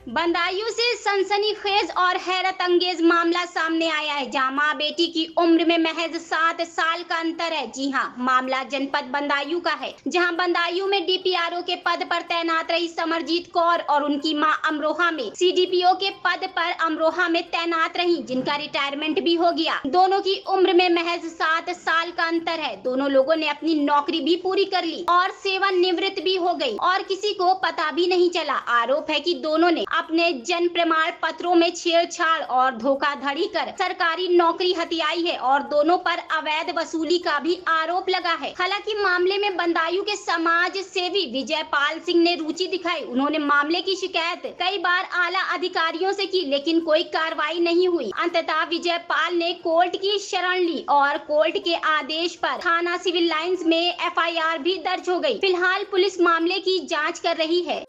बदायूं से सनसनीखेज और हैरत अंगेज मामला सामने आया है, जहां मां बेटी की उम्र में महज 7 साल का अंतर है। जी हां, मामला जनपद बदायूं का है, जहां बदायूं में डीपीआरओ के पद पर तैनात रही समरजीत कौर और उनकी मां अमरोहा में सीडीपीओ के पद पर अमरोहा में तैनात रही, जिनका रिटायरमेंट भी हो गया। दोनों की उम्र में महज 7 साल का अंतर है। दोनों लोगों ने अपनी नौकरी भी पूरी कर ली और सेवानिवृत्त भी हो गई और किसी को पता भी नहीं चला। आरोप है कि दोनों ने अपने जन्म प्रमाण पत्रों में छेड़छाड़ और धोखाधड़ी कर सरकारी नौकरी हथियाई है और दोनों पर अवैध वसूली का भी आरोप लगा है। हालांकि मामले में बदायूं के समाज सेवी विजय पाल सिंह ने रुचि दिखाई। उन्होंने मामले की शिकायत कई बार आला अधिकारियों से की, लेकिन कोई कार्रवाई नहीं हुई। अंततः विजय पाल ने कोर्ट की शरण ली और कोर्ट के आदेश पर थाना सिविल लाइंस में एफआईआर भी दर्ज हो गई। फिलहाल पुलिस मामले की जाँच कर रही है।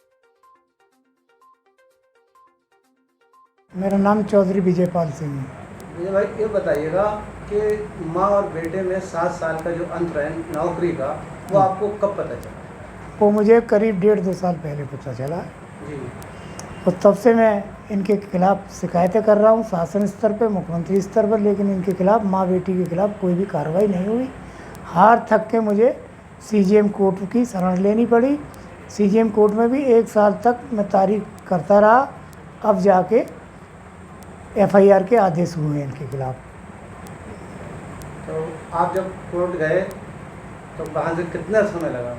मेरा नाम चौधरी विजय पाल सिंह है। विजय भाई, ये बताइएगा कि माँ और बेटे में 7 साल का जो अंतर है नौकरी का, वो आपको कब पता चला? वो मुझे करीब 1.5-2 साल पहले पता चला जी। और तब से मैं इनके खिलाफ शिकायतें कर रहा हूँ शासन स्तर पर, मुख्यमंत्री स्तर पर, लेकिन इनके खिलाफ माँ बेटी के खिलाफ कोई भी कार्रवाई नहीं हुई। हार थक के मुझे सीजीएम कोर्ट की शरण लेनी पड़ी। सीजीएम कोर्ट में भी 1 साल तक मैं तारीख करता रहा। अब जाके एफआईआर के आदेश हुए हैं इनके खिलाफ। तो आप जब कोर्ट गए तो वहाँ से कितना समय लगा?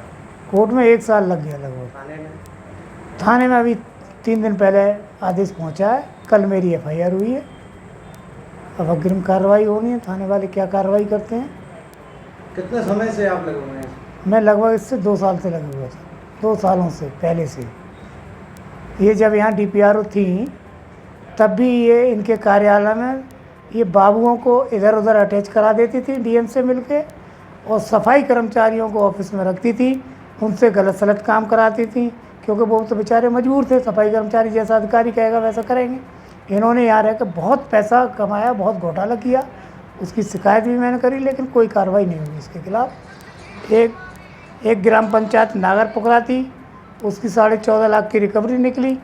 कोर्ट में 1 साल लग गया लगभग। थाने में अभी 3 दिन पहले आदेश पहुंचा है। कल मेरी एफआईआर हुई है। अब अग्रिम कार्रवाई होनी है। थाने वाले क्या कार्रवाई करते हैं। कितने समय से आप लगे हुए हैं? मैं लगभग इससे 2 साल से लगे हुआ था। 2 सालों से पहले से। ये जब यहाँ डीपीआरओ थी तब भी ये इनके कार्यालय में ये बाबुओं को इधर उधर अटैच करा देती थी डीएम से मिलके, और सफाई कर्मचारियों को ऑफिस में रखती थी। उनसे गलत सलत काम कराती थी, क्योंकि वो तो बेचारे मजबूर थे। सफाई कर्मचारी जैसा अधिकारी कहेगा वैसा करेंगे। इन्होंने यहाँ रहकर बहुत पैसा कमाया, बहुत घोटाला किया। उसकी शिकायत भी मैंने करी, लेकिन कोई कार्रवाई नहीं हुई इसके खिलाफ। एक ग्राम पंचायत नागर पुकरा थी, उसकी 14.5 लाख की रिकवरी निकली,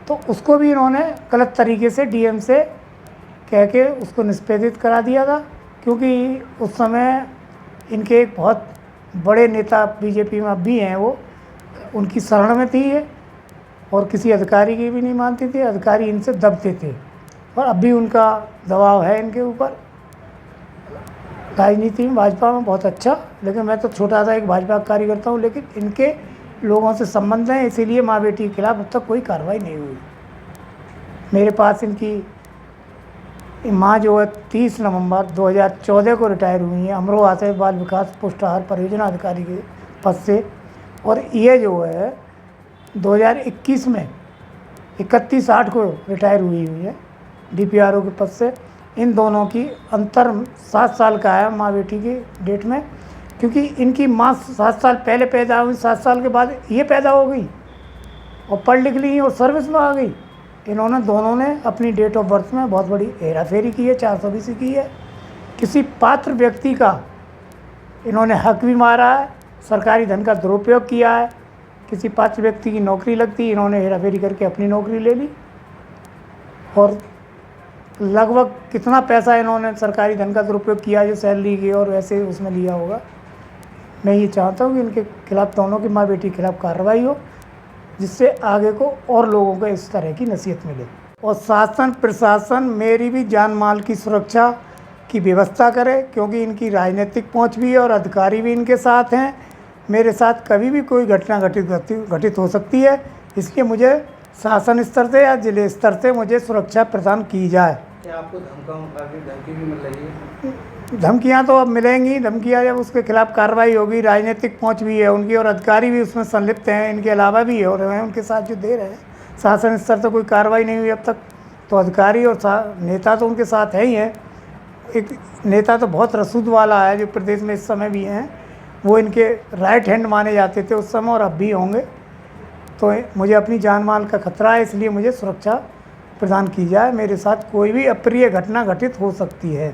तो उसको भी इन्होंने गलत तरीके से डीएम से कह के उसको निष्पेदित करा दिया था। क्योंकि उस समय इनके एक बहुत बड़े नेता बीजेपी में अब भी हैं, वो उनकी शरण में थी ये, और किसी अधिकारी की भी नहीं मानती थी। अधिकारी इनसे दबते थे और अब भी उनका दबाव है इनके ऊपर। राजनीति में भाजपा में बहुत अच्छा, लेकिन मैं तो छोटा सा एक भाजपा कार्यकर्ता हूँ, लेकिन इनके लोगों से संबंध हैं, इसीलिए माँ बेटी के खिलाफ अब तक कोई कार्रवाई नहीं हुई। मेरे पास इनकी माँ जो है 30 नवंबर 2014 को रिटायर हुई है अमरोहा से, बाल विकास पुष्टाहार परियोजना अधिकारी के पद से, और ये जो है 2021 में 31/8 को रिटायर हुई है डीपीआरओ के पद से। इन दोनों की अंतर 7 साल का है माँ बेटी की डेट में, क्योंकि इनकी माँ 7 साल पहले पैदा हुई, 7 साल के बाद ये पैदा हो गई और पढ़ लिख ली और सर्विस में आ गई। इन्होंने दोनों ने अपनी डेट ऑफ बर्थ में बहुत बड़ी हेराफेरी की है, 420 की है। किसी पात्र व्यक्ति का इन्होंने हक भी मारा है, सरकारी धन का दुरुपयोग किया है। किसी पात्र व्यक्ति की नौकरी लगती, इन्होंने हेराफेरी करके अपनी नौकरी ले ली, और लगभग कितना पैसा इन्होंने सरकारी धन का दुरुपयोग किया जो सैलरी की और वैसे उसमें लिया होगा। मैं ये चाहता हूँ कि इनके खिलाफ, दोनों की माँ बेटी के खिलाफ कार्रवाई हो, जिससे आगे को और लोगों को इस तरह की नसीहत मिले। और शासन प्रशासन मेरी भी जान माल की सुरक्षा की व्यवस्था करे, क्योंकि इनकी राजनीतिक पहुँच भी है और अधिकारी भी इनके साथ हैं। मेरे साथ कभी भी कोई घटना घटित हो सकती है, इसलिए मुझे शासन स्तर से या जिले स्तर से मुझे सुरक्षा प्रदान की जाए। क्या आपको धमकी भी मिल रही है? धमकियां तो अब मिलेंगी। धमकियां जब उसके खिलाफ कार्रवाई होगी, राजनीतिक पहुंच भी है उनकी और अधिकारी भी उसमें संलिप्त हैं, इनके अलावा भी है और हैं उनके साथ जो दे रहे हैं। शासन स्तर से कोई कार्रवाई नहीं हुई अब तक, तो अधिकारी और नेता तो उनके साथ है ही हैं। एक नेता तो बहुत रसूद वाला है जो प्रदेश में इस समय भी हैं, वो इनके राइट हैंड माने जाते थे उस समय और अब भी होंगे। तो मुझे अपनी जान माल का खतरा है, इसलिए मुझे सुरक्षा प्रदान की जाए। मेरे साथ कोई भी अप्रिय घटना घटित हो सकती है।